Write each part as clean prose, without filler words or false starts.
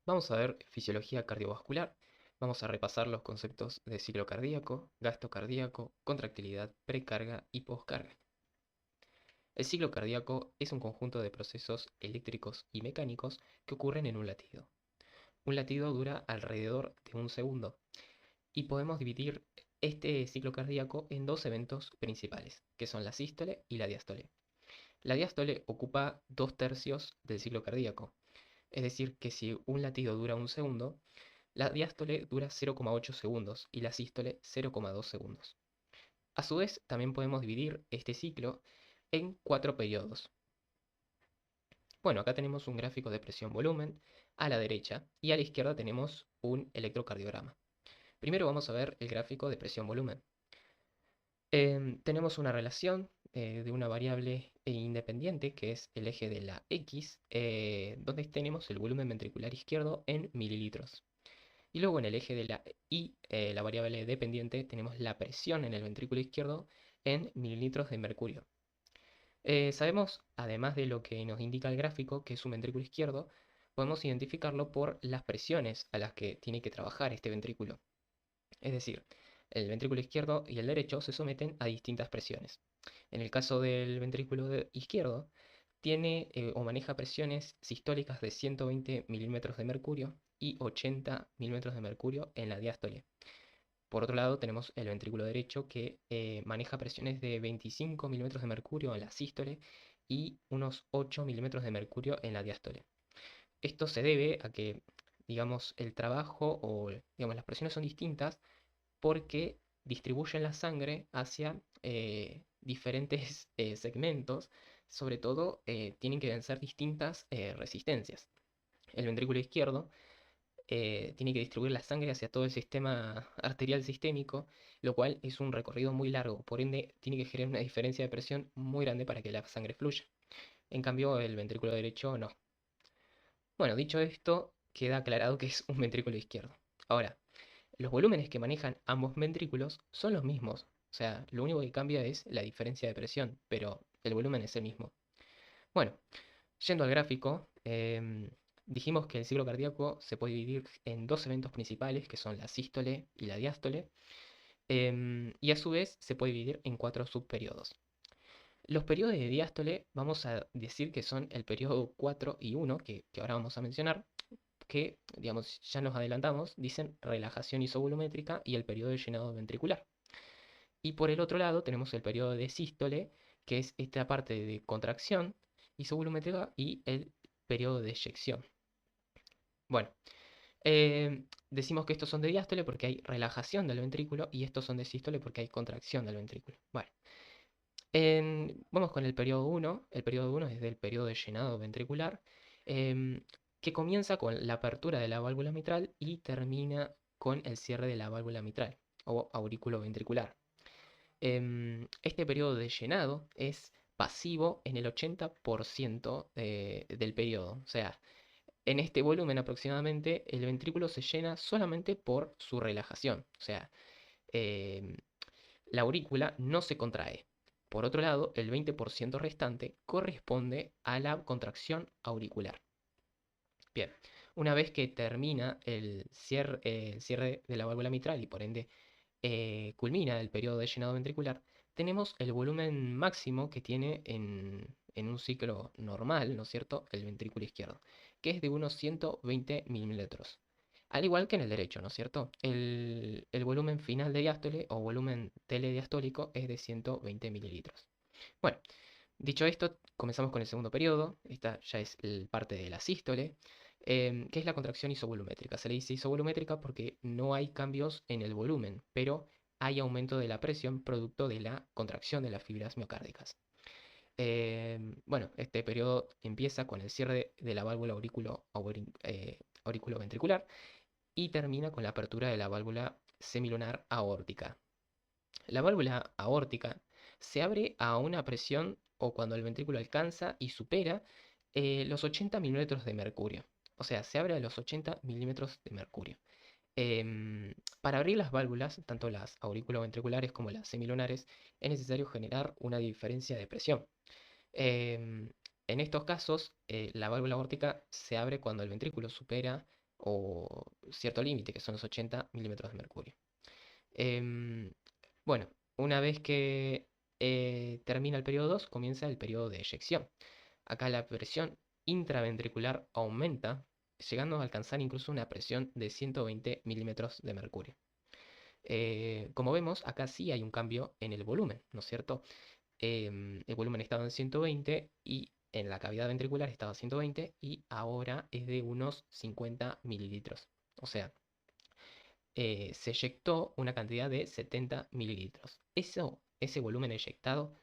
Vamos a ver fisiología cardiovascular. Vamos a repasar los conceptos de ciclo cardíaco, gasto cardíaco, contractilidad, precarga y poscarga. El ciclo cardíaco es un conjunto de procesos eléctricos y mecánicos que ocurren en un latido. Un latido dura alrededor de un segundo y podemos dividir este ciclo cardíaco en dos eventos principales, que son la sístole y la diástole. La diástole ocupa 2/3 del ciclo cardíaco, es decir, que si un latido dura un segundo, la diástole dura 0,8 segundos y la sístole 0,2 segundos. A su vez, también podemos dividir este ciclo en 4 periodos. Bueno, acá tenemos un gráfico de presión-volumen a la derecha y a la izquierda tenemos un electrocardiograma. Primero vamos a ver el gráfico de presión-volumen. Tenemos una relación de una variable independiente que es el eje de la X, donde tenemos el volumen ventricular izquierdo en mililitros. Y luego en el eje de la Y, la variable dependiente, tenemos la presión en el ventrículo izquierdo en mililitros de mercurio. Sabemos, además de lo que nos indica el gráfico, que es un ventrículo izquierdo, podemos identificarlo por las presiones a las que tiene que trabajar este ventrículo. Es decir, el ventrículo izquierdo y el derecho se someten a distintas presiones. En el caso del ventrículo izquierdo, tiene o maneja presiones sistólicas de 120 milímetros de mercurio y 80 milímetros de mercurio en la diástole. Por otro lado, tenemos el ventrículo derecho que maneja presiones de 25 milímetros de mercurio en la sístole y unos 8 milímetros de mercurio en la diástole. Esto se debe a que, digamos, el trabajo o, digamos, las presiones son distintas porque distribuyen la sangre hacia diferentes segmentos. Sobre todo, tienen que vencer distintas resistencias. El ventrículo izquierdo tiene que distribuir la sangre hacia todo el sistema arterial sistémico, lo cual es un recorrido muy largo, por ende tiene que generar una diferencia de presión muy grande para que la sangre fluya. En cambio, el ventrículo derecho no. Bueno, dicho esto, queda aclarado que es un ventrículo izquierdo. Ahora, los volúmenes que manejan ambos ventrículos son los mismos, o sea, lo único que cambia es la diferencia de presión, pero el volumen es el mismo. Bueno, yendo al gráfico, dijimos que el ciclo cardíaco se puede dividir en dos eventos principales, que son la sístole y la diástole, y a su vez se puede dividir en cuatro subperiodos. Los periodos de diástole vamos a decir que son el periodo 4 y 1, que ahora vamos a mencionar, que, digamos, ya nos adelantamos, dicen relajación isovolumétrica y el periodo de llenado ventricular. Y por el otro lado tenemos el periodo de sístole, que es esta parte de contracción isovolumétrica y el periodo de eyección. Bueno, decimos que estos son de diástole porque hay relajación del ventrículo y estos son de sístole porque hay contracción del ventrículo. Bueno, vamos con el periodo 1. El periodo 1 es del periodo de llenado ventricular, em, que comienza con la apertura de la válvula mitral y termina con el cierre de la válvula mitral o aurículo ventricular. Este periodo de llenado es pasivo en el 80% del periodo. O sea, en este volumen aproximadamente el ventrículo se llena solamente por su relajación. O sea, em, la aurícula no se contrae. Por otro lado, el 20% restante corresponde a la contracción auricular. Bien, una vez que termina el cierre de la válvula mitral y por ende culmina el periodo de llenado ventricular, tenemos el volumen máximo que tiene en un ciclo normal, ¿no es cierto?, el ventrículo izquierdo, que es de unos 120 milímetros. Al igual que en el derecho, ¿no es cierto? El volumen final de diástole o volumen telediastólico es de 120 mililitros. Bueno, dicho esto, comenzamos con el segundo periodo. Esta ya es parte de la sístole, que es la contracción isovolumétrica. Se le dice isovolumétrica porque no hay cambios en el volumen, pero hay aumento de la presión producto de la contracción de las fibras miocárdicas. Bueno, este periodo empieza con el cierre de la válvula auriculoventricular y termina con la apertura de la válvula semilunar aórtica. La válvula aórtica se abre a una presión o cuando el ventrículo alcanza y supera los 80 milímetros de mercurio. O sea, se abre a los 80 milímetros de mercurio. Para abrir las válvulas, tanto las auriculoventriculares como las semilunares, es necesario generar una diferencia de presión. Em, en estos casos, la válvula aórtica se abre cuando el ventrículo supera o cierto límite, que son los 80 milímetros de mercurio. Em, bueno, una vez que termina el periodo 2, comienza el periodo de eyección. Acá la presión intraventricular aumenta, llegando a alcanzar incluso una presión de 120 milímetros de mercurio. Como vemos, acá sí hay un cambio en el volumen, ¿no es cierto? El volumen estaba en 120 y en la cavidad ventricular estaba en 120 y ahora es de unos 50 mililitros. O sea, se eyectó una cantidad de 70 mililitros. Ese volumen eyectado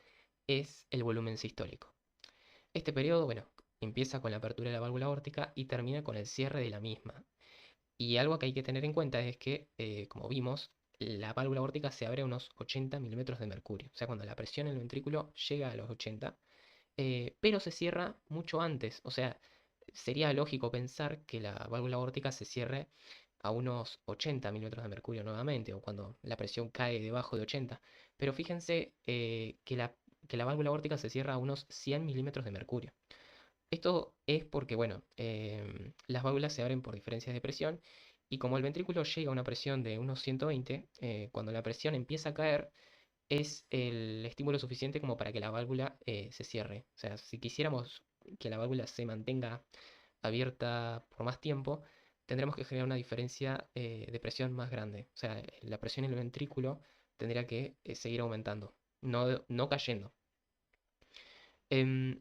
es el volumen sistólico. Este periodo, bueno, empieza con la apertura de la válvula aórtica y termina con el cierre de la misma. Y algo que hay que tener en cuenta es que, como vimos, la válvula aórtica se abre a unos 80 milímetros de mercurio. O sea, cuando la presión en el ventrículo llega a los 80, pero se cierra mucho antes. O sea, sería lógico pensar que la válvula aórtica se cierre a unos 80 milímetros de mercurio nuevamente, o cuando la presión cae debajo de 80. Pero fíjense que la válvula aórtica se cierra a unos 100 milímetros de mercurio. Esto es porque, bueno, las válvulas se abren por diferencias de presión y como el ventrículo llega a una presión de unos 120, cuando la presión empieza a caer, es el estímulo suficiente como para que la válvula se cierre. O sea, si quisiéramos que la válvula se mantenga abierta por más tiempo, tendremos que generar una diferencia de presión más grande. O sea, la presión en el ventrículo tendría que seguir aumentando, no cayendo.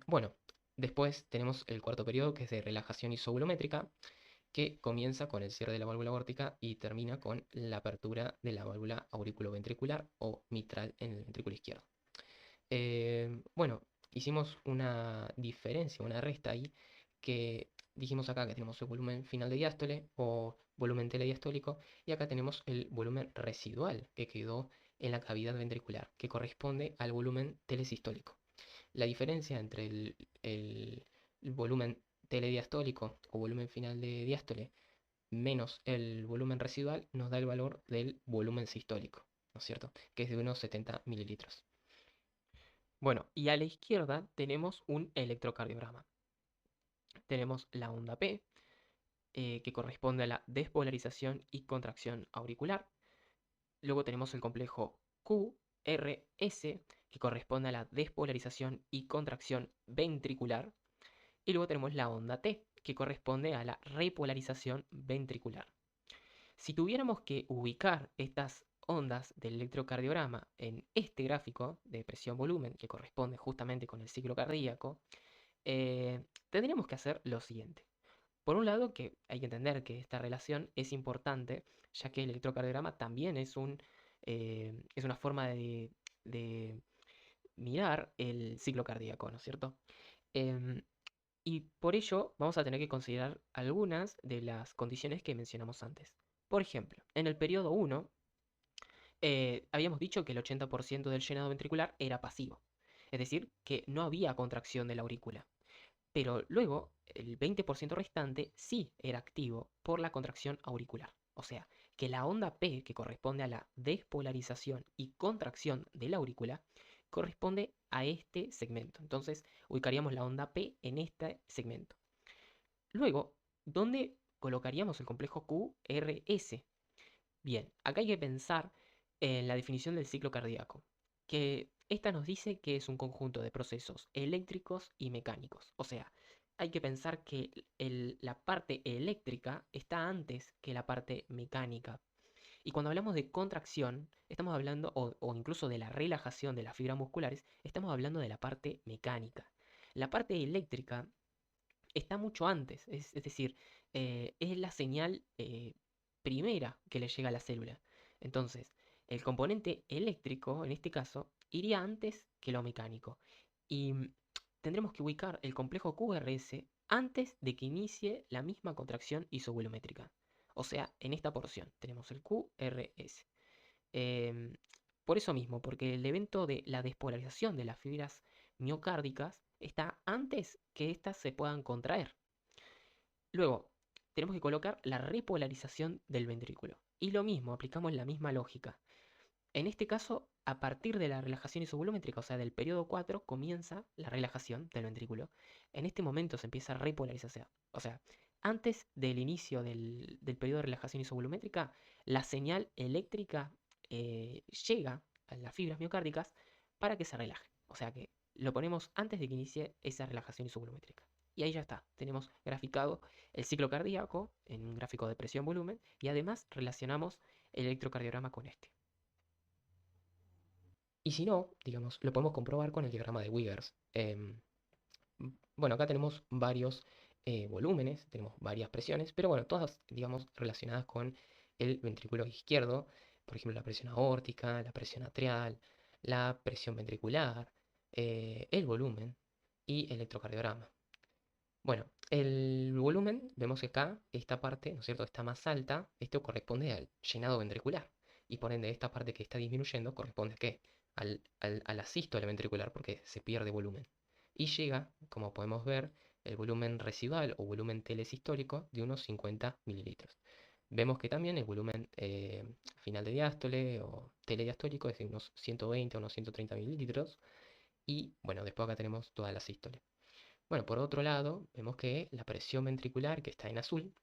Bueno, después tenemos el cuarto periodo, que es de relajación isovolumétrica, que comienza con el cierre de la válvula aórtica y termina con la apertura de la válvula auriculoventricular o mitral en el ventrículo izquierdo. Bueno, hicimos una diferencia, una resta ahí, que dijimos acá que tenemos el volumen final de diástole o volumen telediastólico, y acá tenemos el volumen residual que quedó en la cavidad ventricular, que corresponde al volumen telesistólico. La diferencia entre el volumen telediastólico o volumen final de diástole menos el volumen residual nos da el valor del volumen sistólico, ¿no es cierto? Que es de unos 70 mililitros. Bueno, y a la izquierda tenemos un electrocardiograma. Tenemos la onda P, que corresponde a la despolarización y contracción auricular. Luego tenemos el complejo QRS, que corresponde a la despolarización y contracción ventricular. Y luego tenemos la onda T, que corresponde a la repolarización ventricular. Si tuviéramos que ubicar estas ondas del electrocardiograma en este gráfico de presión-volumen, que corresponde justamente con el ciclo cardíaco, tendríamos que hacer lo siguiente. Por un lado, que hay que entender que esta relación es importante, ya que el electrocardiograma también es una forma de mirar el ciclo cardíaco, ¿no es cierto? Em, y por ello vamos a tener que considerar algunas de las condiciones que mencionamos antes. Por ejemplo, en el periodo 1, habíamos dicho que el 80% del llenado ventricular era pasivo, es decir, que no había contracción de la aurícula. Pero luego, el 20% restante sí era activo por la contracción auricular. O sea, que la onda P, que corresponde a la despolarización y contracción de la aurícula, corresponde a este segmento. Entonces, ubicaríamos la onda P en este segmento. Luego, ¿dónde colocaríamos el complejo QRS? Bien, acá hay que pensar en la definición del ciclo cardíaco, que esta nos dice que es un conjunto de procesos eléctricos y mecánicos. O sea, hay que pensar que la parte eléctrica está antes que la parte mecánica. Y cuando hablamos de contracción, estamos hablando, o incluso de la relajación de las fibras musculares, estamos hablando de la parte mecánica. La parte eléctrica está mucho antes, es decir, es la señal primera que le llega a la célula. Entonces, el componente eléctrico, en este caso, iría antes que lo mecánico. Y tendremos que ubicar el complejo QRS antes de que inicie la misma contracción isovolumétrica. O sea, en esta porción tenemos el QRS. Em, por eso mismo, porque el evento de la despolarización de las fibras miocárdicas está antes que éstas se puedan contraer. Luego, tenemos que colocar la repolarización del ventrículo. Y lo mismo, aplicamos la misma lógica. En este caso, a partir de la relajación isovolumétrica, o sea, del periodo 4, comienza la relajación del ventrículo. En este momento se empieza a repolarizar. O sea, antes del inicio del periodo de relajación isovolumétrica, la señal eléctrica llega a las fibras miocárdicas para que se relajen. O sea que lo ponemos antes de que inicie esa relajación isovolumétrica. Y ahí ya está, tenemos graficado el ciclo cardíaco en un gráfico de presión-volumen y además relacionamos el electrocardiograma con este. Y si no, digamos, lo podemos comprobar con el diagrama de Wiggers. Bueno, acá tenemos varios volúmenes, tenemos varias presiones, pero bueno, todas, digamos, relacionadas con el ventrículo izquierdo, por ejemplo, la presión aórtica, la presión atrial, la presión ventricular, el volumen y el electrocardiograma. Bueno, el volumen, vemos que acá, esta parte, ¿no es cierto?, está más alta, esto corresponde al llenado ventricular, y por ende esta parte que está disminuyendo corresponde a qué? A la sístole ventricular, porque se pierde volumen. Y llega, como podemos ver, el volumen residual o volumen telesistólico de unos 50 mililitros. Vemos que también el volumen final de diástole o telediastólico es de unos 120 o unos 130 mililitros. Y bueno, después acá tenemos toda la sístole. Bueno, por otro lado, vemos que la presión ventricular, que está en azul,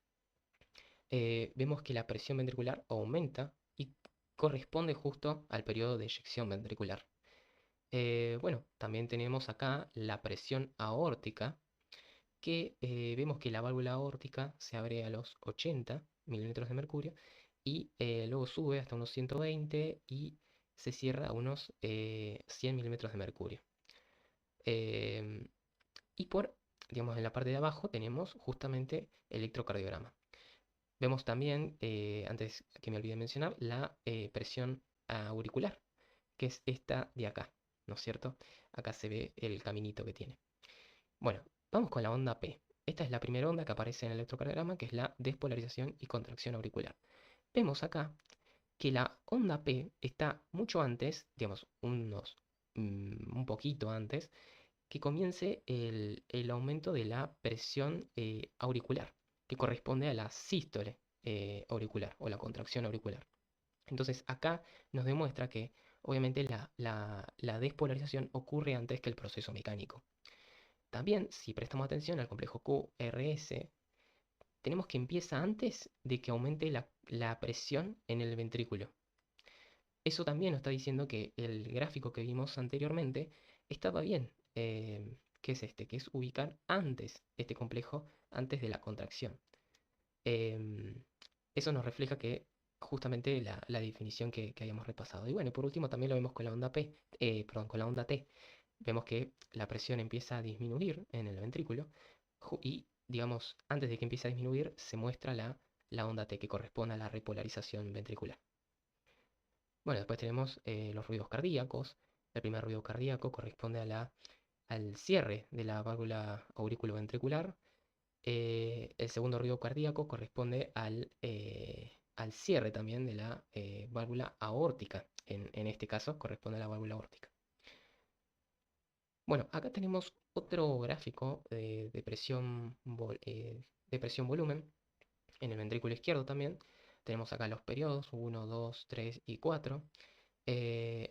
vemos que la presión ventricular aumenta y corresponde justo al periodo de eyección ventricular. Bueno, también tenemos acá la presión aórtica, que vemos que la válvula aórtica se abre a los 80 milímetros de mercurio y luego sube hasta unos 120 y se cierra a unos 100 milímetros de mercurio. Em, y por, digamos, en la parte de abajo tenemos justamente electrocardiograma. Vemos también, antes que me olvidé mencionar, la presión auricular, que es esta de acá, ¿no es cierto? Acá se ve el caminito que tiene. Bueno, vamos con la onda P. Esta es la primera onda que aparece en el electrocardiograma, que es la despolarización y contracción auricular. Vemos acá que la onda P está mucho antes, digamos, un poquito antes, que comience el aumento de la presión auricular, que corresponde a la sístole auricular o la contracción auricular. Entonces acá nos demuestra que obviamente la despolarización ocurre antes que el proceso mecánico. También, si prestamos atención al complejo QRS, tenemos que empieza antes de que aumente la presión en el ventrículo. Eso también nos está diciendo que el gráfico que vimos anteriormente estaba bien. ¿Qué es este? Que es ubicar antes este complejo, antes de la contracción. Em, Eso nos refleja que justamente la definición que habíamos repasado. Y bueno, por último también lo vemos con la onda P, perdón, con la onda T. Vemos que la presión empieza a disminuir en el ventrículo y, digamos, antes de que empiece a disminuir, se muestra la onda T que corresponde a la repolarización ventricular. Bueno, después tenemos los ruidos cardíacos. El primer ruido cardíaco corresponde al cierre de la válvula auriculoventricular. El segundo ruido cardíaco corresponde al cierre también de la válvula aórtica. En este caso corresponde a la válvula aórtica. Bueno, acá tenemos otro gráfico de presión volumen en el ventrículo izquierdo también. Tenemos acá los periodos 1, 2, 3 y 4.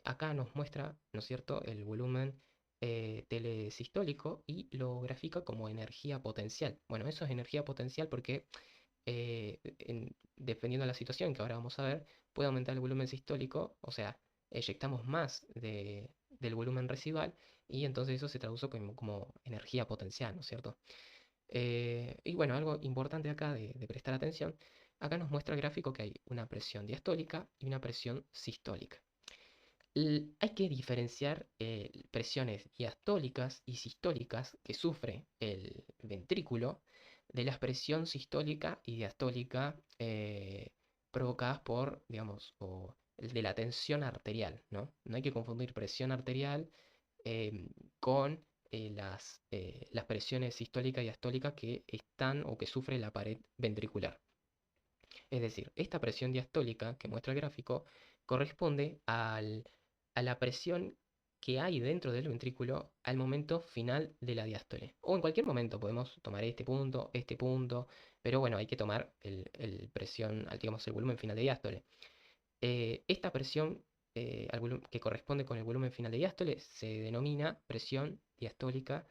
Acá nos muestra, ¿no es cierto?, el volumen telesistólico y lo grafica como energía potencial. Bueno, eso es energía potencial porque dependiendo de la situación que ahora vamos a ver, puede aumentar el volumen sistólico, o sea, eyectamos más del volumen residual y entonces eso se traduce como energía potencial, ¿no es cierto? Y bueno, algo importante acá de prestar atención, acá nos muestra el gráfico que hay una presión diastólica y una presión sistólica. Hay que diferenciar presiones diastólicas y sistólicas que sufre el ventrículo de la presión sistólica y diastólica provocadas por, digamos, o de la tensión arterial, ¿no? No hay que confundir presión arterial con las presiones sistólica y diastólica que están o que sufre la pared ventricular. Es decir, esta presión diastólica que muestra el gráfico corresponde a la presión que hay dentro del ventrículo al momento final de la diástole. O en cualquier momento podemos tomar este punto, pero bueno, hay que tomar presión, digamos, el volumen final de diástole. Esta presión que corresponde con el volumen final de diástole se denomina presión diastólica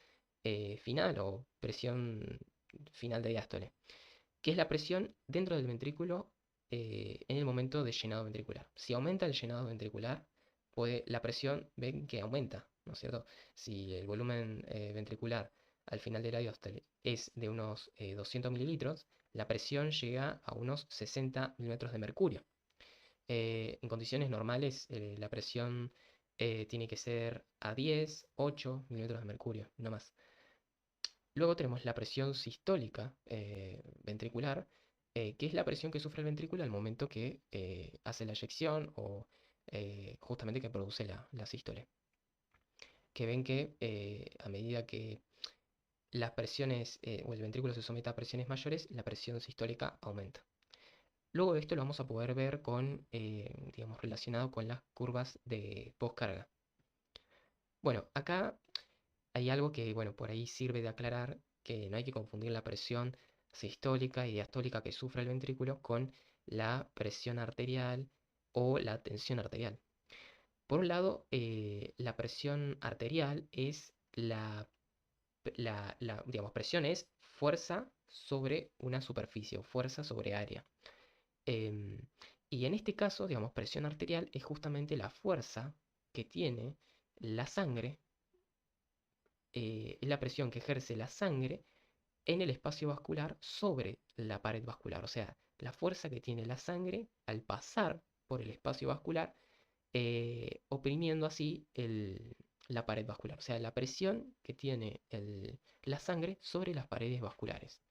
final o presión final de diástole. que es la presión dentro del ventrículo en el momento de llenado ventricular. Si aumenta el llenado ventricular, la presión ven que aumenta, ¿no es cierto? Si el volumen ventricular al final de la diástole es de unos 200 mililitros, la presión llega a unos 60 milímetros de mercurio. En condiciones normales, la presión tiene que ser a 10, 8 milímetros de mercurio, no más. Luego tenemos la presión sistólica ventricular, que es la presión que sufre el ventrículo al momento que hace la eyección o justamente que produce la sístole. Que ven que a medida que las presiones o el ventrículo se somete a presiones mayores, la presión sistólica aumenta. Luego esto lo vamos a poder ver con, digamos, relacionado con las curvas de postcarga. Bueno, acá hay algo que, bueno, por ahí sirve de aclarar que no hay que confundir la presión sistólica y diastólica que sufre el ventrículo con la presión arterial o la tensión arterial. Por un lado, la presión arterial es digamos, presión es fuerza sobre una superficie o fuerza sobre área. Em, y en este caso, digamos, presión arterial es justamente la fuerza que tiene la sangre, es la presión que ejerce la sangre en el espacio vascular sobre la pared vascular. O sea, la fuerza que tiene la sangre al pasar por el espacio vascular, oprimiendo así la pared vascular. O sea, la presión que tiene la sangre sobre las paredes vasculares.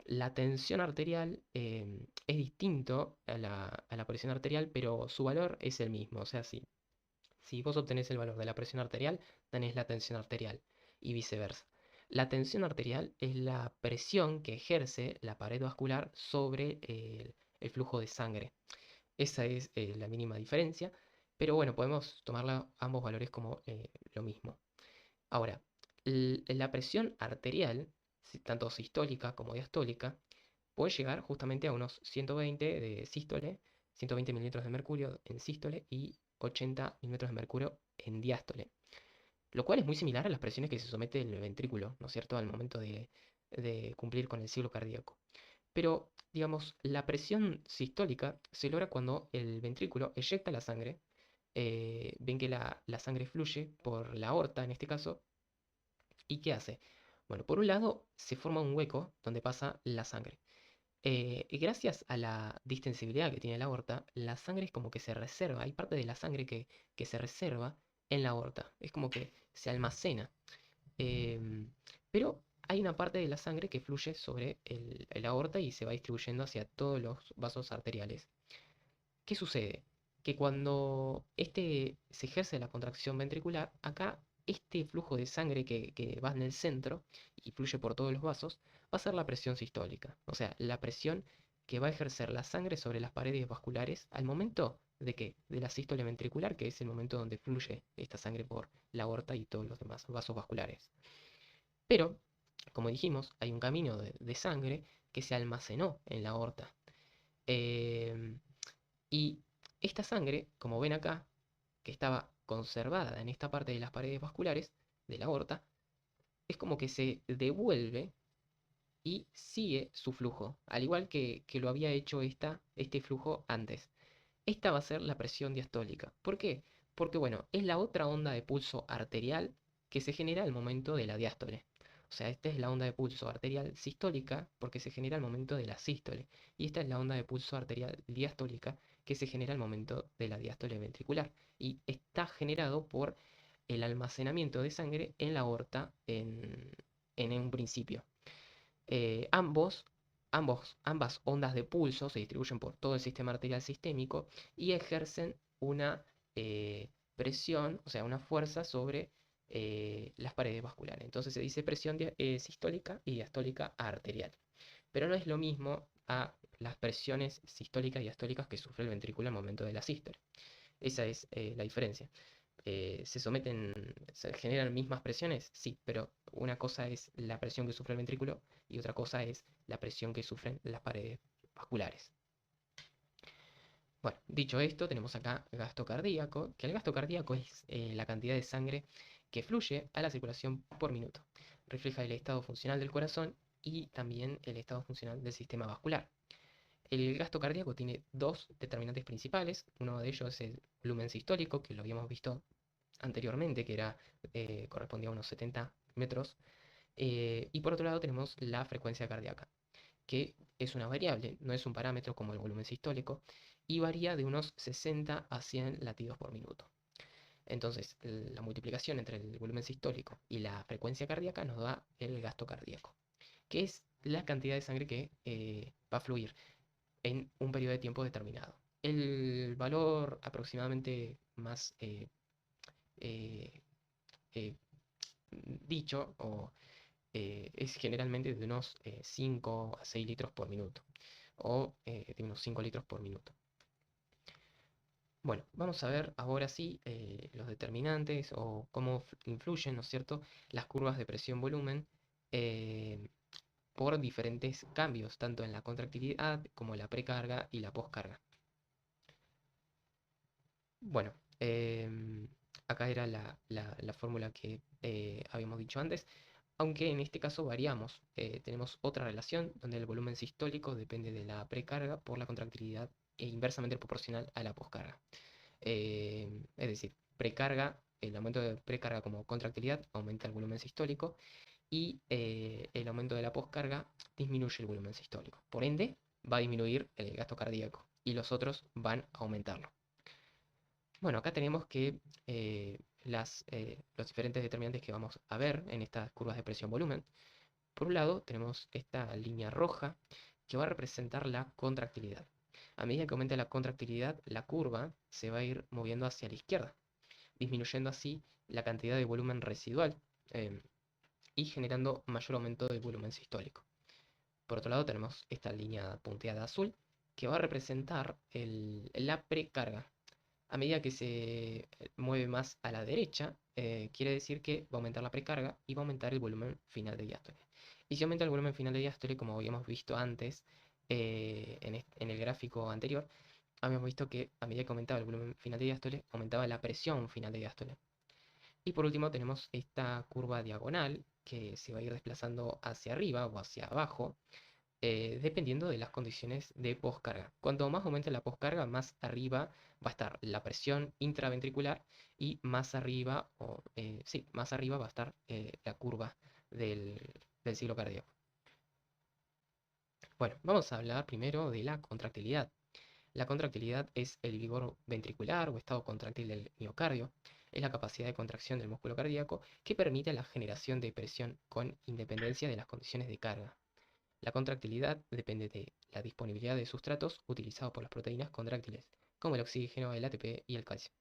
La tensión arterial es distinto a la presión arterial, pero su valor es el mismo. O sea, si vos obtenés el valor de la presión arterial, tenés la tensión arterial y viceversa. La tensión arterial es la presión que ejerce la pared vascular sobre el flujo de sangre. Esa es la mínima diferencia, pero bueno, podemos tomar ambos valores como lo mismo. Ahora, la presión arterial, tanto sistólica como diastólica, puede llegar justamente a unos 120 de sístole, 120 milímetros de mercurio en sístole y 80 milímetros de mercurio en diástole. Lo cual es muy similar a las presiones que se somete el ventrículo, ¿no es cierto?, al momento de cumplir con el ciclo cardíaco. Pero, digamos, la presión sistólica se logra cuando el ventrículo eyecta la sangre. Ven que la sangre fluye por la aorta, en este caso. ¿Y qué hace? Bueno, por un lado se forma un hueco donde pasa la sangre. Y gracias a la distensibilidad que tiene la aorta, la sangre es como que se reserva. Hay parte de la sangre que se reserva en la aorta. Es como que se almacena. Em, pero hay una parte de la sangre que fluye sobre el aorta y se va distribuyendo hacia todos los vasos arteriales. ¿Qué sucede? Que cuando se ejerce la contracción ventricular, acá este flujo de sangre que va en el centro y fluye por todos los vasos, va a ser la presión sistólica. O sea, la presión que va a ejercer la sangre sobre las paredes vasculares al momento de que de la sístole ventricular, que es el momento donde fluye esta sangre por la aorta y todos los demás vasos vasculares. Pero, como dijimos, hay un camino de sangre que se almacenó en la aorta. Em, y esta sangre, como ven acá, que estaba conservada en esta parte de las paredes vasculares de la aorta, es como que se devuelve y sigue su flujo, al igual que lo había hecho este flujo antes. Esta va a ser la presión diastólica. ¿Por qué? Porque, bueno, es la otra onda de pulso arterial que se genera al momento de la diástole. O sea, esta es la onda de pulso arterial sistólica porque se genera al momento de la sístole. Y esta es la onda de pulso arterial diastólica que se genera al momento de la diástole ventricular. Y está generado por el almacenamiento de sangre en la aorta en un principio. Ambas ondas de pulso se distribuyen por todo el sistema arterial sistémico y ejercen una presión, o sea, una fuerza sobre las paredes vasculares. Entonces se dice presión sistólica y diastólica arterial. Pero no es lo mismo a las presiones sistólicas y diastólicas que sufre el ventrículo al momento de la sístole. Esa es la diferencia. Se generan mismas presiones, sí, pero una cosa es la presión que sufre el ventrículo y otra cosa es la presión que sufren las paredes vasculares. Bueno, dicho esto, tenemos acá gasto cardíaco, que el gasto cardíaco es la cantidad de sangre que fluye a la circulación por minuto. Refleja el estado funcional del corazón y también el estado funcional del sistema vascular. El gasto cardíaco tiene dos determinantes principales. Uno de ellos es el volumen sistólico, que lo habíamos visto anteriormente, que correspondía a unos 70 metros. Y por otro lado tenemos la frecuencia cardíaca, que es una variable, no es un parámetro como el volumen sistólico, y varía de unos 60 a 100 latidos por minuto. Entonces, la multiplicación entre el volumen sistólico y la frecuencia cardíaca nos da el gasto cardíaco, que es la cantidad de sangre que va a fluir en un periodo de tiempo determinado. El valor aproximadamente más eh, eh, dicho es generalmente de unos 5 a 6 litros por minuto o de unos 5 litros por minuto. Bueno, vamos a ver ahora sí los determinantes o cómo influyen, ¿no es cierto?, las curvas de presión-volumen eh, por diferentes cambios, tanto en la contractilidad como la precarga y la poscarga. Bueno, acá era la fórmula que habíamos dicho antes, aunque en este caso variamos. Tenemos otra relación donde el volumen sistólico depende de la precarga por la contractilidad e inversamente proporcional a la poscarga. Es decir, precarga, el aumento de precarga como contractilidad aumenta el volumen sistólico y el aumento de la poscarga disminuye el volumen sistólico. Por ende, va a disminuir el gasto cardíaco y los otros van a aumentarlo. Bueno, acá tenemos que los diferentes determinantes que vamos a ver en estas curvas de presión-volumen. Por un lado, tenemos esta línea roja que va a representar la contractilidad. A medida que aumenta la contractilidad, la curva se va a ir moviendo hacia la izquierda, disminuyendo así la cantidad de volumen residual eh, y generando mayor aumento del volumen sistólico. Por otro lado, tenemos esta línea punteada azul que va a representar la precarga. A medida que se mueve más a la derecha, quiere decir que va a aumentar la precarga y va a aumentar el volumen final de diástole. Y si aumenta el volumen final de diástole, como habíamos visto antes en el gráfico anterior, habíamos visto que a medida que aumentaba el volumen final de diástole, aumentaba la presión final de diástole. Y por último tenemos esta curva diagonal que se va a ir desplazando hacia arriba o hacia abajo, dependiendo de las condiciones de poscarga. Cuanto más aumente la poscarga, más arriba va a estar la presión intraventricular y más arriba, sí, más arriba va a estar la curva del ciclo cardíaco. Bueno, vamos a hablar primero de la contractilidad. La contractilidad es el vigor ventricular o estado contráctil del miocardio. Es la capacidad de contracción del músculo cardíaco que permite la generación de presión con independencia de las condiciones de carga. La contractilidad depende de la disponibilidad de sustratos utilizados por las proteínas contráctiles, como el oxígeno, el ATP y el calcio.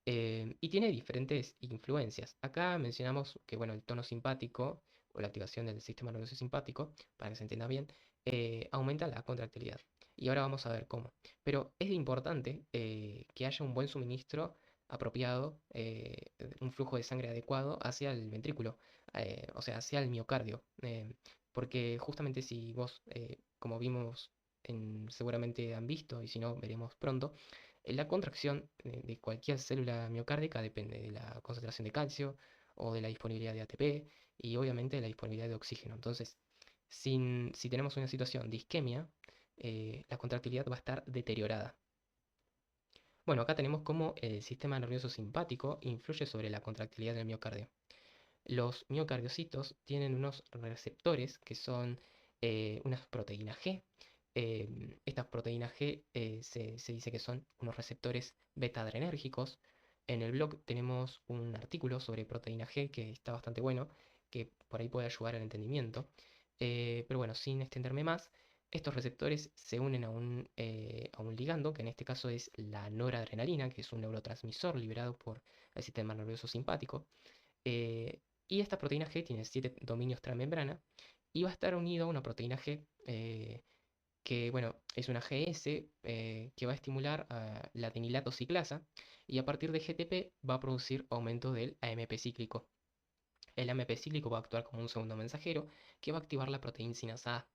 Y tiene diferentes influencias. Acá mencionamos que bueno, el tono simpático o la activación del sistema nervioso simpático, para que se entienda bien, aumenta la contractilidad. Y ahora vamos a ver cómo. Pero es importante que haya un buen suministro apropiado, un flujo de sangre adecuado hacia el ventrículo, o sea, hacia el miocardio. Porque justamente si vos, como vimos, seguramente han visto, y si no, veremos pronto, la contracción de cualquier célula miocárdica depende de la concentración de calcio o de la disponibilidad de ATP y obviamente de la disponibilidad de oxígeno. Entonces, si tenemos una situación de isquemia, la contractilidad va a estar deteriorada. Bueno, acá tenemos cómo el sistema nervioso simpático influye sobre la contractilidad del miocardio. Los miocardiocitos tienen unos receptores que son unas proteínas G. Estas proteínas G se dice que son unos receptores beta-adrenérgicos. En el blog tenemos un artículo sobre proteína G que está bastante bueno, que por ahí puede ayudar al entendimiento. Pero bueno, sin extenderme más, estos receptores se unen a un ligando, que en este caso es la noradrenalina, que es un neurotransmisor liberado por el sistema nervioso simpático. Eh, y esta proteína G tiene 7 dominios transmembrana y va a estar unido a una proteína G que, bueno, es una GS que va a estimular a la adenilato ciclasa y a partir de GTP va a producir aumento del AMP cíclico. El AMP cíclico va a actuar como un segundo mensajero que va a activar la proteína sinasa A.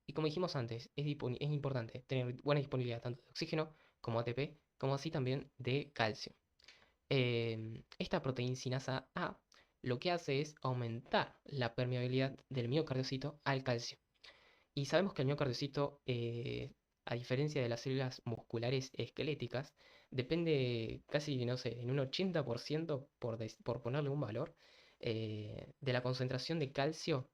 Y como dijimos antes, es importante tener buena disponibilidad tanto de oxígeno como ATP, como así también de calcio. Esta proteína sinasa A lo que hace es aumentar la permeabilidad del miocardiocito al calcio. Y sabemos que el miocardiocito, a diferencia de las células musculares esqueléticas, depende casi, no sé, en un 80%, por ponerle un valor, de la concentración de calcio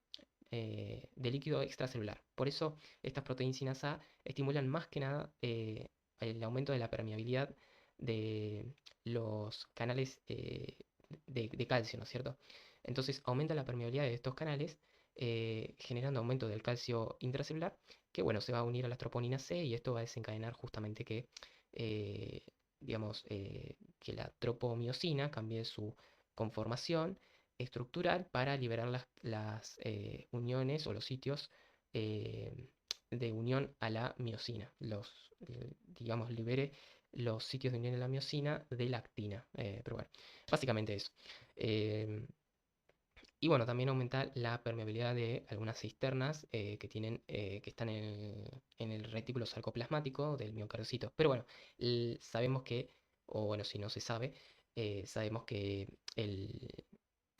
de líquido extracelular. Por eso estas proteínas A estimulan más que nada el aumento de la permeabilidad de los canales de calcio, ¿no es cierto? Entonces aumenta la permeabilidad de estos canales, generando aumento del calcio intracelular, que bueno, se va a unir a la troponina C y esto va a desencadenar justamente que, eh, digamos, que la tropomiosina cambie su conformación estructural para liberar las uniones o los sitios eh, de unión a la miosina. Digamos, libere los sitios de unión a la miosina de la actina. Pero bueno, básicamente eso. Eh, y bueno, también aumenta la permeabilidad de algunas cisternas que están en el retículo sarcoplasmático del miocardiocito. Pero bueno, sabemos que, o bueno, si no se sabe, sabemos que el,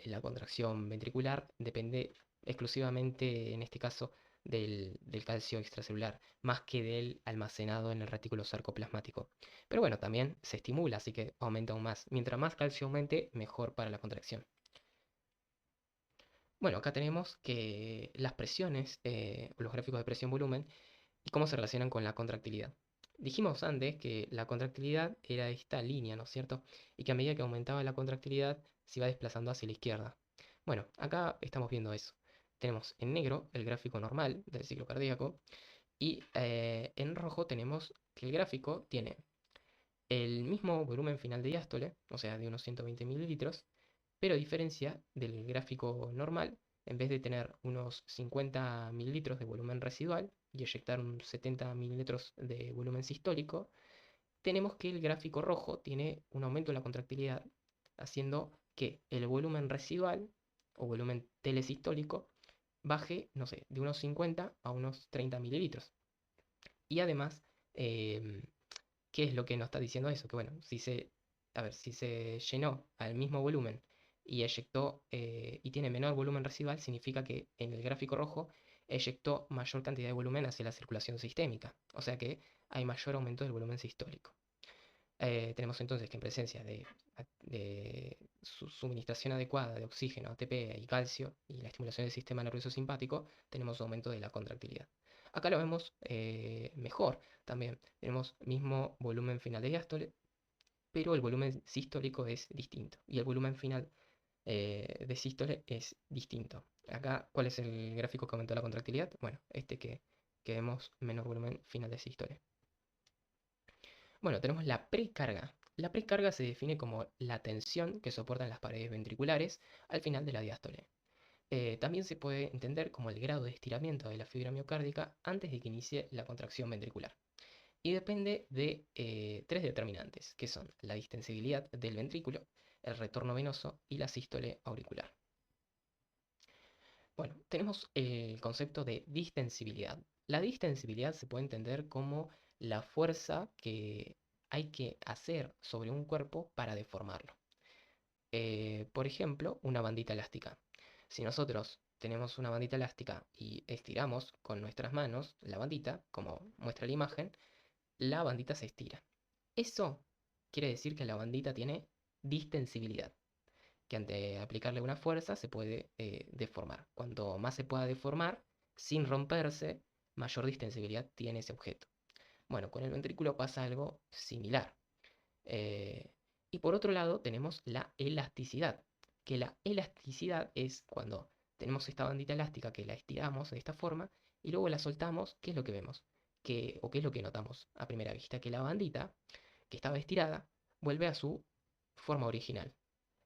la contracción ventricular depende exclusivamente, en este caso, del calcio extracelular, más que del almacenado en el retículo sarcoplasmático. Pero bueno, también se estimula, así que aumenta aún más. Mientras más calcio aumente, mejor para la contracción. Bueno, acá tenemos que las presiones, los gráficos de presión-volumen, y cómo se relacionan con la contractilidad. Dijimos antes que la contractilidad era esta línea, ¿no es cierto? Y que a medida que aumentaba la contractilidad se iba desplazando hacia la izquierda. Bueno, acá estamos viendo eso. Tenemos en negro el gráfico normal del ciclo cardíaco y en rojo tenemos que el gráfico tiene el mismo volumen final de diástole, o sea, de unos 120 mililitros, pero a diferencia del gráfico normal, en vez de tener unos 50 mililitros de volumen residual y eyectar un 70 mililitros de volumen sistólico, tenemos que el gráfico rojo tiene un aumento en la contractilidad, haciendo que el volumen residual o volumen telesistólico baje, no sé, de unos 50 a unos 30 mililitros. Y además, em, ¿qué es lo que nos está diciendo eso? Que bueno, a ver, si se llenó al mismo volumen y eyectó y tiene menor volumen residual, significa que en el gráfico rojo eyectó mayor cantidad de volumen hacia la circulación sistémica. O sea que hay mayor aumento del volumen sistólico. Tenemos entonces que en presencia de suministración adecuada de oxígeno, ATP y calcio y la estimulación del sistema nervioso simpático, tenemos aumento de la contractilidad. Acá lo vemos mejor también. Tenemos mismo volumen final de diástole, pero el volumen sistólico es distinto. Y el volumen final de sístole es distinto. Acá, ¿cuál es el gráfico que aumentó la contractilidad? Bueno, este que vemos menor volumen final de sístole. Bueno, tenemos la precarga. La precarga se define como la tensión que soportan las paredes ventriculares al final de la diástole. También se puede entender como el grado de estiramiento de la fibra miocárdica antes de que inicie la contracción ventricular. Y depende de tres determinantes, que son la distensibilidad del ventrículo, el retorno venoso y la sístole auricular. Bueno, tenemos el concepto de distensibilidad. La distensibilidad se puede entender como la fuerza que hay que hacer sobre un cuerpo para deformarlo. Por ejemplo, una bandita elástica. Si nosotros tenemos una bandita elástica y estiramos con nuestras manos la bandita, como muestra la imagen, la bandita se estira. Eso quiere decir que la bandita tiene distensibilidad, que ante aplicarle una fuerza se puede deformar. Cuanto más se pueda deformar sin romperse, mayor distensibilidad tiene ese objeto. Bueno, con el ventrículo pasa algo similar. Eh, y por otro lado tenemos la elasticidad, que la elasticidad es cuando tenemos esta bandita elástica que la estiramos de esta forma y luego la soltamos, ¿qué es lo que vemos? O qué es lo que notamos a primera vista, que la bandita que estaba estirada vuelve a su forma original.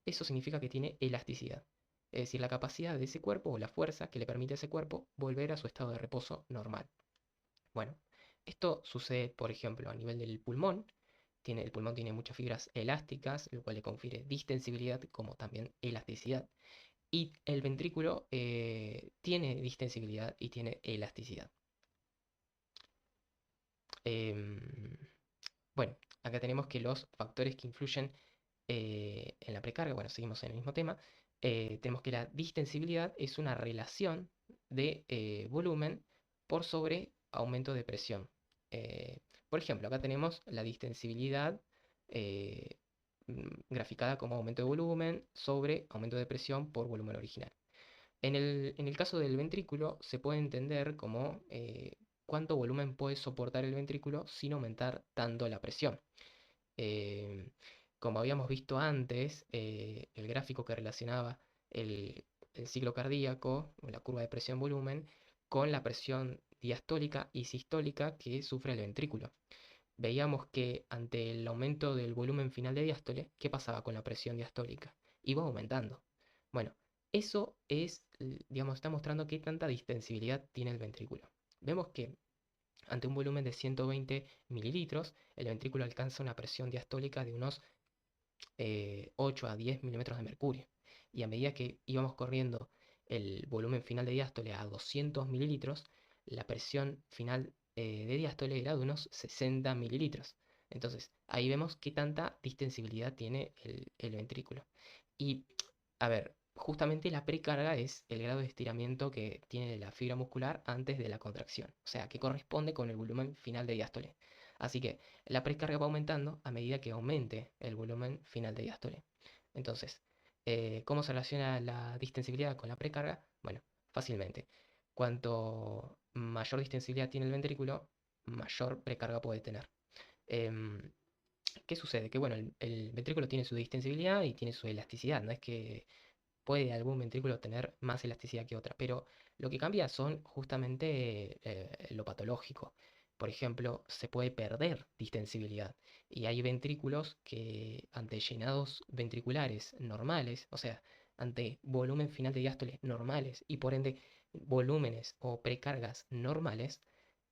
Eso significa que tiene elasticidad. Es decir, la capacidad de ese cuerpo o la fuerza que le permite a ese cuerpo volver a su estado de reposo normal. Bueno, esto sucede, por ejemplo, a nivel del pulmón. El pulmón tiene muchas fibras elásticas, lo cual le confiere distensibilidad como también elasticidad. Y el ventrículo tiene distensibilidad y tiene elasticidad. Em, bueno, acá tenemos que los factores que influyen en la precarga, bueno, seguimos en el mismo tema, tenemos que la distensibilidad es una relación de volumen por sobre aumento de presión. Eh, por ejemplo, acá tenemos la distensibilidad eh, graficada como aumento de volumen sobre aumento de presión por volumen original. En el caso del ventrículo se puede entender como cuánto volumen puede soportar el ventrículo sin aumentar tanto la presión. Eh, Como habíamos visto antes, el gráfico que relacionaba el ciclo cardíaco, o la curva de presión-volumen, con la presión diastólica y sistólica que sufre el ventrículo. Veíamos que ante el aumento del volumen final de diástole, ¿qué pasaba con la presión diastólica? Iba aumentando. Bueno, eso es, digamos, está mostrando qué tanta distensibilidad tiene el ventrículo. Vemos que ante un volumen de 120 mililitros, el ventrículo alcanza una presión diastólica de unos 8 a 10 milímetros de mercurio. Y a medida que íbamos corriendo el volumen final de diástole a 200 mililitros, la presión final de diástole era de unos 60 mililitros. Entonces, ahí vemos qué tanta distensibilidad tiene el ventrículo. Y, a ver, justamente la precarga es el grado de estiramiento que tiene la fibra muscular antes de la contracción, o sea, que corresponde con el volumen final de diástole. Así que la precarga va aumentando a medida que aumente el volumen final de diástole. Entonces, ¿cómo se relaciona la distensibilidad con la precarga? Bueno, fácilmente. Cuanto mayor distensibilidad tiene el ventrículo, mayor precarga puede tener. Em, ¿Qué sucede? Que bueno, el ventrículo tiene su distensibilidad y tiene su elasticidad. No es que puede algún ventrículo tener más elasticidad que otra, pero lo que cambia son justamente lo patológico. Por ejemplo, se puede perder distensibilidad y hay ventrículos que ante llenados ventriculares normales, o sea, ante volumen final de diástoles normales y por ende volúmenes o precargas normales,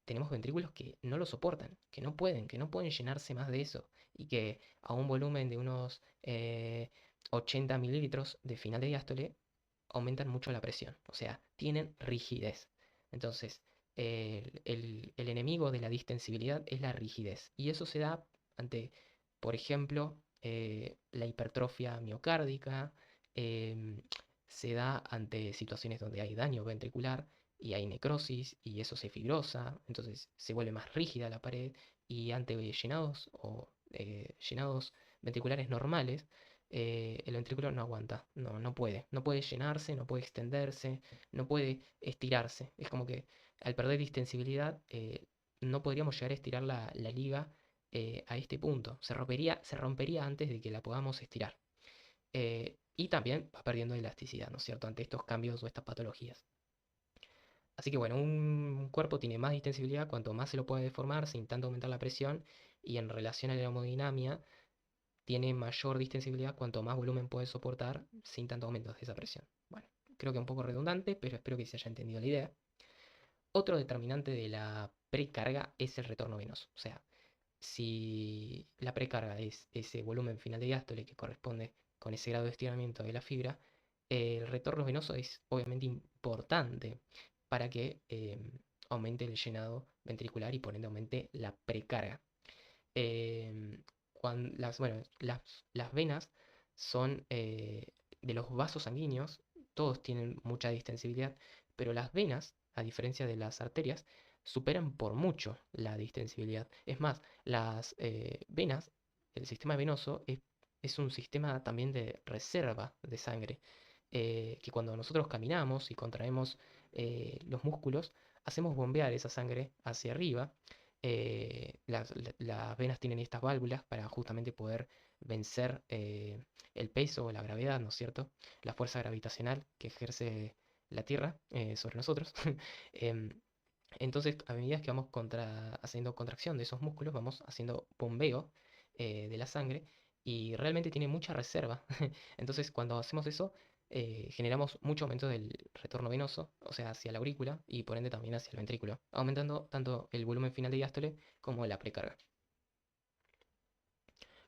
tenemos ventrículos que no lo soportan, que no pueden llenarse más de eso y que a un volumen de unos 80 mililitros de final de diástole aumentan mucho la presión, o sea, tienen rigidez. Entonces, el enemigo de la distensibilidad es la rigidez y eso se da ante, por ejemplo, la hipertrofia miocárdica, em, se da ante situaciones donde hay daño ventricular y hay necrosis y eso se fibrosa, entonces se vuelve más rígida la pared y ante llenados o llenados ventriculares normales, el ventrículo no aguanta, no puede llenarse, no puede extenderse, no puede estirarse. Es como que al perder distensibilidad no podríamos llegar a estirar la liga a este punto. Se rompería antes de que la podamos estirar. Y también va perdiendo elasticidad, ¿no es cierto?, ante estos cambios o estas patologías. Así que bueno, un cuerpo tiene más distensibilidad cuanto más se lo puede deformar sin tanto aumentar la presión y en relación a la hemodinamia tiene mayor distensibilidad cuanto más volumen puede soportar sin tanto aumento de esa presión. Bueno, creo que un poco redundante, pero espero que se haya entendido la idea. Otro determinante de la precarga es el retorno venoso. O sea, si la precarga es ese volumen final de diástole que corresponde con ese grado de estiramiento de la fibra, el retorno venoso es obviamente importante para que aumente el llenado ventricular y por ende aumente la precarga. Bueno, las venas son de los vasos sanguíneos, todos tienen mucha distensibilidad, pero las venas, a diferencia de las arterias, superan por mucho la distensibilidad. Es más, las venas, el sistema venoso, es un sistema también de reserva de sangre, que cuando nosotros caminamos y contraemos los músculos, hacemos bombear esa sangre hacia arriba. Las venas tienen estas válvulas para justamente poder vencer el peso o la gravedad, ¿no es cierto? La fuerza gravitacional que ejerce la Tierra sobre nosotros. Em, entonces, a medida que vamos haciendo contracción de esos músculos, vamos haciendo bombeo de la sangre y realmente tiene mucha reserva. Entonces, cuando hacemos eso, generamos mucho aumento del retorno venoso, o sea, hacia la aurícula y por ende también hacia el ventrículo, aumentando tanto el volumen final de diástole como la precarga.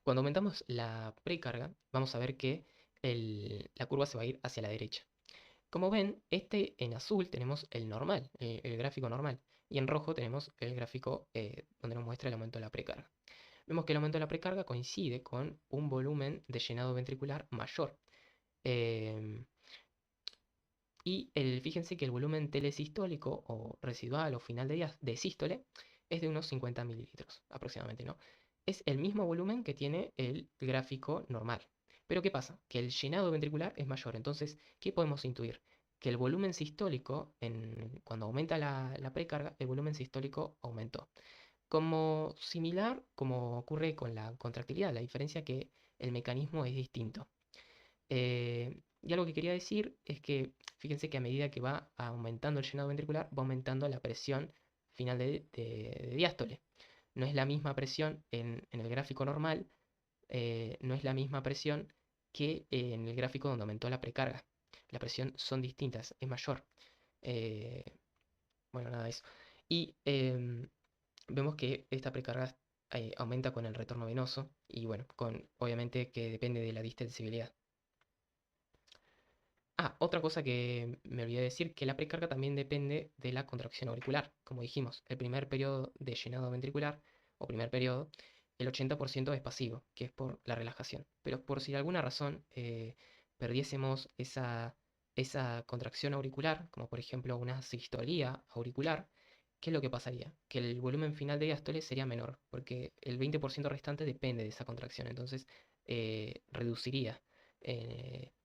Cuando aumentamos la precarga, vamos a ver que la curva se va a ir hacia la derecha. Como ven, en azul tenemos el normal, el gráfico normal, y en rojo tenemos el gráfico donde nos muestra el aumento de la precarga. Vemos que el aumento de la precarga coincide con un volumen de llenado ventricular mayor. Em, fíjense que el volumen telesistólico o residual o final de sístole es de unos 50 mililitros aproximadamente, ¿no? Es el mismo volumen que tiene el gráfico normal. Pero ¿qué pasa? Que el llenado ventricular es mayor. Entonces, ¿qué podemos intuir? Que el volumen sistólico, cuando aumenta la precarga, el volumen sistólico aumentó. Como similar como ocurre con la contractilidad, la diferencia que el mecanismo es distinto. Y algo que quería decir es que fíjense que a medida que va aumentando el llenado ventricular, va aumentando la presión final de diástole. No es la misma presión en el gráfico normal, no es la misma presión que en el gráfico donde aumentó la precarga. La presión son distintas, es mayor. Eh, bueno, nada de eso. Y vemos que esta precarga aumenta con el retorno venoso y bueno, obviamente que depende de la distensibilidad. Ah, otra cosa que me olvidé de decir, que la precarga también depende de la contracción auricular. Como dijimos, el primer periodo de llenado ventricular, o primer periodo, el 80% es pasivo, que es por la relajación. Pero por si de alguna razón perdiésemos esa contracción auricular, como por ejemplo una sistolía auricular, ¿qué es lo que pasaría? Que el volumen final de diástole sería menor, porque el 20% restante depende de esa contracción. Entonces, reduciría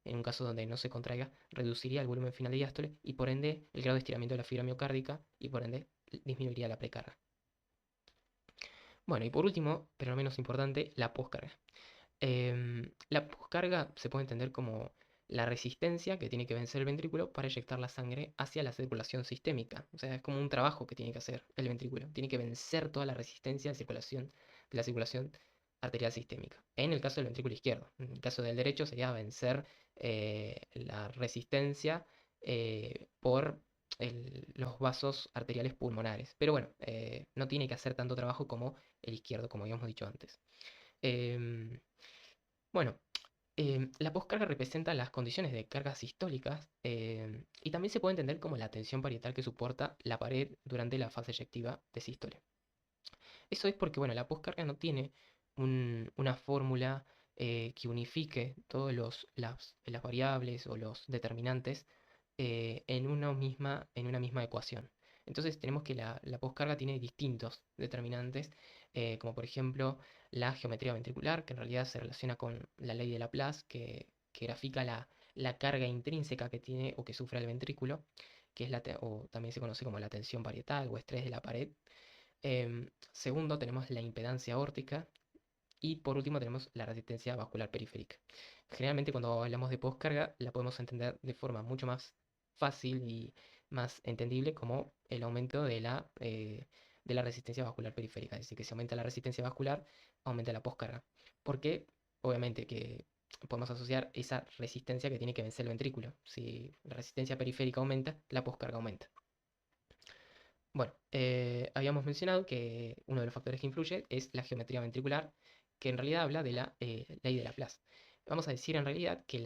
en un caso donde no se contraiga, reduciría el volumen final de diástole y por ende el grado de estiramiento de la fibra miocárdica y por ende disminuiría la precarga. Bueno, y por último, pero no menos importante, la poscarga. La poscarga se puede entender como la resistencia que tiene que vencer el ventrículo para eyectar la sangre hacia la circulación sistémica. O sea, es como un trabajo que tiene que hacer el ventrículo. Tiene que vencer toda la resistencia de la circulación arterial sistémica. En el caso del ventrículo izquierdo. En el caso del derecho sería vencer la resistencia por los vasos arteriales pulmonares. Pero bueno, no tiene que hacer tanto trabajo como el izquierdo, como habíamos dicho antes. Em, bueno, la poscarga representa las condiciones de cargas sistólicas y también se puede entender como la tensión parietal que soporta la pared durante la fase eyectiva de sístole. Eso es porque, bueno, la poscarga no tiene una fórmula que unifique todas las variables o los determinantes en una misma ecuación. Entonces tenemos que la poscarga tiene distintos determinantes, como por ejemplo la geometría ventricular, que en realidad se relaciona con la ley de Laplace, que grafica la carga intrínseca que tiene o que sufre el ventrículo, que es o también se conoce como la tensión parietal o estrés de la pared. Segundo, tenemos la impedancia aórtica. Y por último, tenemos la resistencia vascular periférica. Generalmente, cuando hablamos de poscarga, la podemos entender de forma mucho más fácil y más entendible como el aumento de la resistencia vascular periférica. Es decir, que si aumenta la resistencia vascular, aumenta la poscarga. Porque, obviamente, que podemos asociar esa resistencia que tiene que vencer el ventrículo. Si la resistencia periférica aumenta, la poscarga aumenta. Bueno, habíamos mencionado que uno de los factores que influye es la geometría ventricular, que en realidad habla de la ley de Laplace. Vamos a decir en realidad que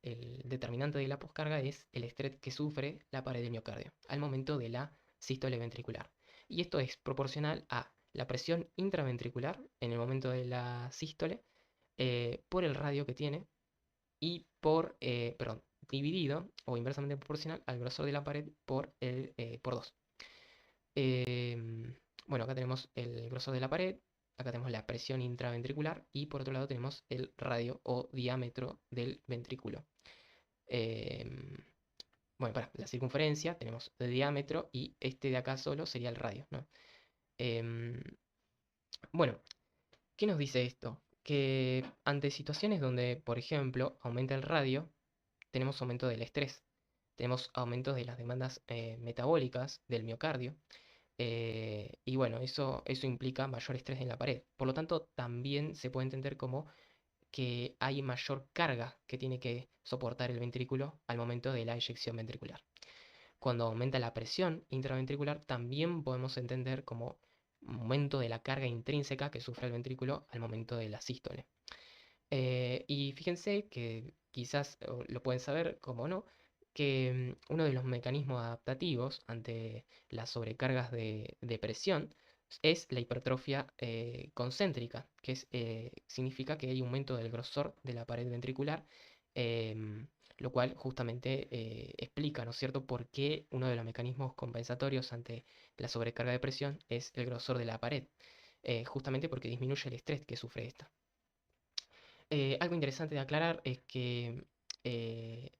el determinante de la poscarga es el estrés que sufre la pared del miocardio al momento de la sístole ventricular. Y esto es proporcional a la presión intraventricular en el momento de la sístole por el radio que tiene y perdón, dividido o inversamente proporcional al grosor de la pared por 2. Em, bueno, acá tenemos el grosor de la pared, acá tenemos la presión intraventricular y por otro lado tenemos el radio o diámetro del ventrículo. Em, bueno, para la circunferencia tenemos el diámetro y este de acá solo sería el radio, ¿no? Em, bueno, ¿qué nos dice esto? Que ante situaciones donde, por ejemplo, aumenta el radio, tenemos aumento del estrés, tenemos aumento de las demandas metabólicas del miocardio. Y bueno, eso implica mayor estrés en la pared. Por lo tanto, también se puede entender como que hay mayor carga que tiene que soportar el ventrículo al momento de la eyección ventricular. Cuando aumenta la presión intraventricular, también podemos entender como aumento de la carga intrínseca que sufre el ventrículo al momento de la sístole. Y fíjense que quizás lo pueden saber, como no, que uno de los mecanismos adaptativos ante las sobrecargas de presión es la hipertrofia concéntrica, que significa que hay aumento del grosor de la pared ventricular em, lo cual justamente explica, ¿no es cierto?, por qué uno de los mecanismos compensatorios ante la sobrecarga de presión es el grosor de la pared, justamente porque disminuye el estrés que sufre esta. Algo interesante de aclarar es que eh,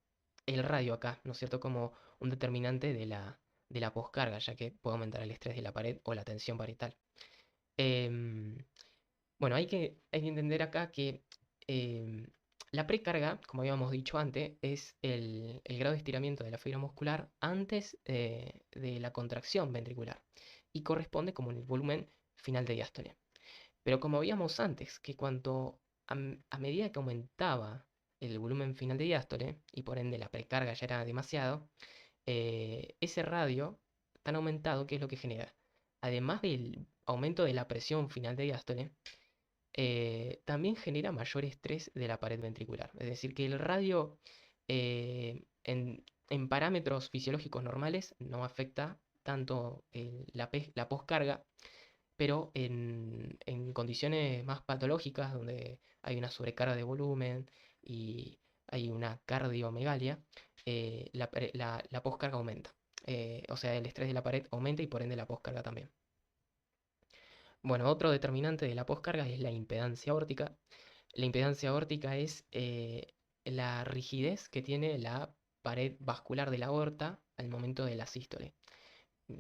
el radio acá, ¿no es cierto?, como un determinante de la poscarga, ya que puede aumentar el estrés de la pared o la tensión parietal. Em, bueno, hay que entender acá que em, la precarga, como habíamos dicho antes, es el grado de estiramiento de la fibra muscular antes de la contracción ventricular y corresponde como en el volumen final de diástole. Pero como veíamos antes, que a medida que aumentaba el volumen final de diástole, y por ende la precarga ya era demasiado, ese radio tan aumentado, ¿qué es lo que genera? Además del aumento de la presión final de diástole, también genera mayor estrés de la pared ventricular. Es decir, que el radio en parámetros fisiológicos normales no afecta tanto la poscarga, pero en condiciones más patológicas, donde hay una sobrecarga de volumen y hay una cardiomegalia, la poscarga aumenta. O sea, el estrés de la pared aumenta y por ende la poscarga también. Bueno, otro determinante de la poscarga es la impedancia aórtica. La impedancia aórtica es la rigidez que tiene la pared vascular de la aorta al momento de la sístole.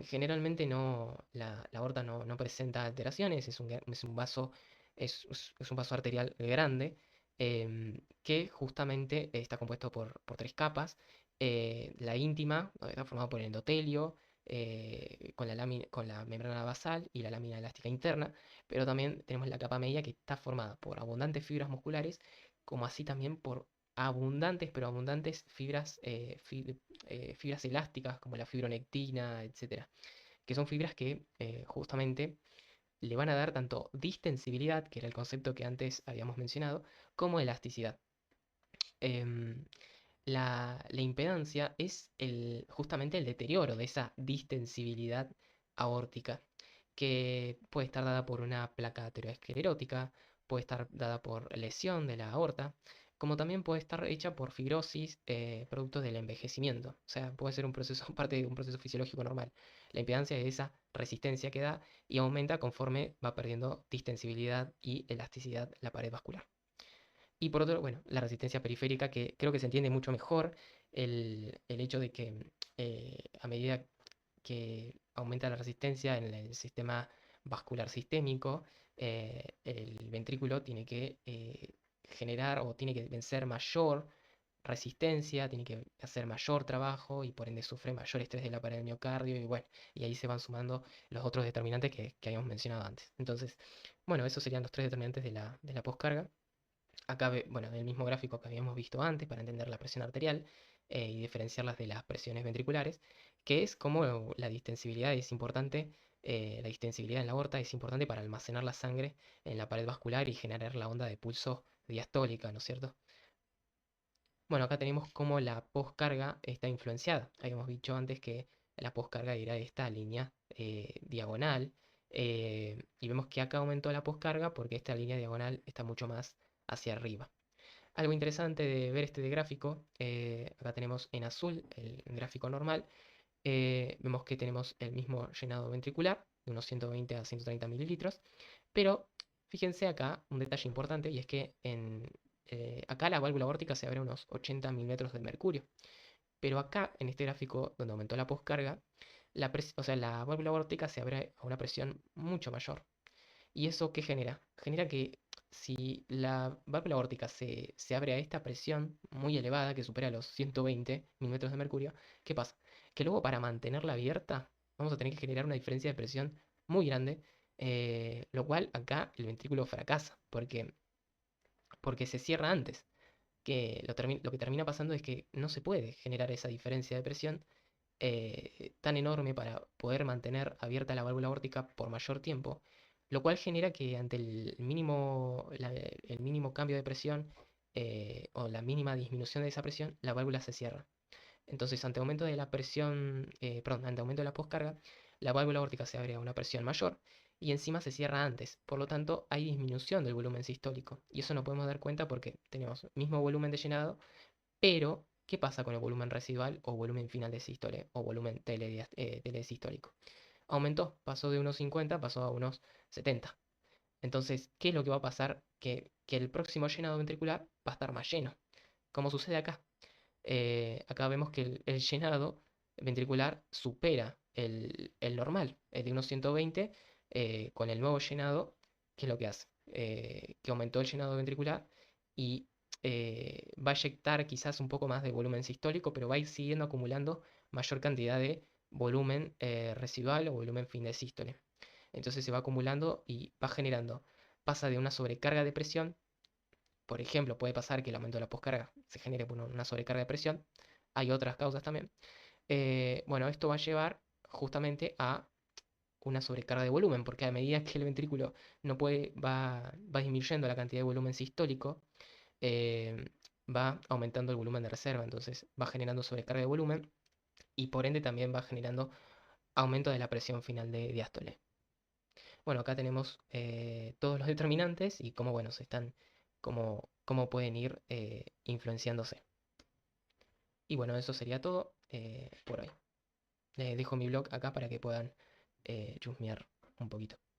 Generalmente la aorta no presenta alteraciones, es un vaso, es un vaso arterial grande, que justamente está compuesto por tres capas. La íntima, está formada por el endotelio, con la membrana basal y la lámina elástica interna, pero también tenemos la capa media que está formada por abundantes fibras musculares, como así también por abundantes, pero abundantes fibras elásticas como la fibronectina, etcétera, que son fibras que justamente le van a dar tanto distensibilidad, que era el concepto que antes habíamos mencionado, como elasticidad. Em, la impedancia es justamente el deterioro de esa distensibilidad aórtica, que puede estar dada por una placa aterosclerótica, puede estar dada por lesión de la aorta, como también puede estar hecha por fibrosis producto del envejecimiento. O sea, puede ser un proceso, parte de un proceso fisiológico normal. La impedancia es esa resistencia que da y aumenta conforme va perdiendo distensibilidad y elasticidad la pared vascular. Y por otro, bueno, la resistencia periférica, que creo que se entiende mucho mejor el hecho de que a medida que aumenta la resistencia en el sistema vascular sistémico, el ventrículo tiene que generar o tiene que vencer mayor resistencia, tiene que hacer mayor trabajo y por ende sufre mayor estrés de la pared del miocardio y bueno, y ahí se van sumando los otros determinantes que habíamos mencionado antes. Entonces, bueno, esos serían los tres determinantes de la poscarga. Acá, bueno, en el mismo gráfico que habíamos visto antes para entender la presión arterial y diferenciarlas de las presiones ventriculares, que es como la distensibilidad es importante, la distensibilidad en la aorta es importante para almacenar la sangre en la pared vascular y generar la onda de pulso diastólica, ¿no es cierto? Bueno, acá tenemos cómo la poscarga está influenciada. Habíamos dicho antes que la poscarga era esta línea diagonal. Y vemos que acá aumentó la poscarga porque esta línea diagonal está mucho más hacia arriba. Algo interesante de ver este gráfico, acá tenemos en azul el gráfico normal, vemos que tenemos el mismo llenado ventricular, de unos 120 a 130 mililitros, pero fíjense acá un detalle importante y es que acá la válvula aórtica se abre a unos 80 milímetros de mercurio, pero acá en este gráfico donde aumentó la poscarga, o sea, la válvula aórtica se abre a una presión mucho mayor. ¿Y eso qué genera? Genera que si la válvula aórtica se abre a esta presión muy elevada, que supera los 120 milímetros de mercurio, ¿qué pasa? Que luego para mantenerla abierta vamos a tener que generar una diferencia de presión muy grande, lo cual acá el ventrículo fracasa, porque se cierra antes. Lo que termina pasando es que no se puede generar esa diferencia de presión tan enorme para poder mantener abierta la válvula aórtica por mayor tiempo, lo cual genera que ante el mínimo cambio de presión o la mínima disminución de esa presión, la válvula se cierra. Entonces, ante aumento de la presión, perdón, ante aumento de la poscarga, la válvula aórtica se abre a una presión mayor y encima se cierra antes. Por lo tanto, hay disminución del volumen sistólico. Y eso no podemos dar cuenta porque tenemos mismo volumen de llenado, pero ¿qué pasa con el volumen residual o volumen final de sístole o volumen telesistólico? Aumentó, pasó de unos 50, pasó a unos 70. Entonces, ¿qué es lo que va a pasar? Que el próximo llenado ventricular va a estar más lleno, como sucede acá. Acá vemos que el llenado ventricular supera el normal, el de unos 120, con el nuevo llenado. ¿Qué es lo que hace? Que aumentó el llenado ventricular y va a inyectar quizás un poco más de volumen sistólico, pero va a ir siguiendo acumulando mayor cantidad de volumen residual o volumen fin de sístole. Entonces se va acumulando y va generando, pasa de una sobrecarga de presión. Por ejemplo, puede pasar que el aumento de la poscarga se genere por una sobrecarga de presión. Hay otras causas también. Bueno, esto va a llevar justamente a una sobrecarga de volumen, porque a medida que el ventrículo no puede, va disminuyendo la cantidad de volumen sistólico, eh, va aumentando el volumen de reserva, entonces va generando sobrecarga de volumen y por ende también va generando aumento de la presión final de diástole. Bueno, acá tenemos todos los determinantes y cómo, bueno, se están, cómo pueden ir influenciándose. Y bueno, eso sería todo por hoy. Les dejo mi blog acá para que puedan chusmear un poquito.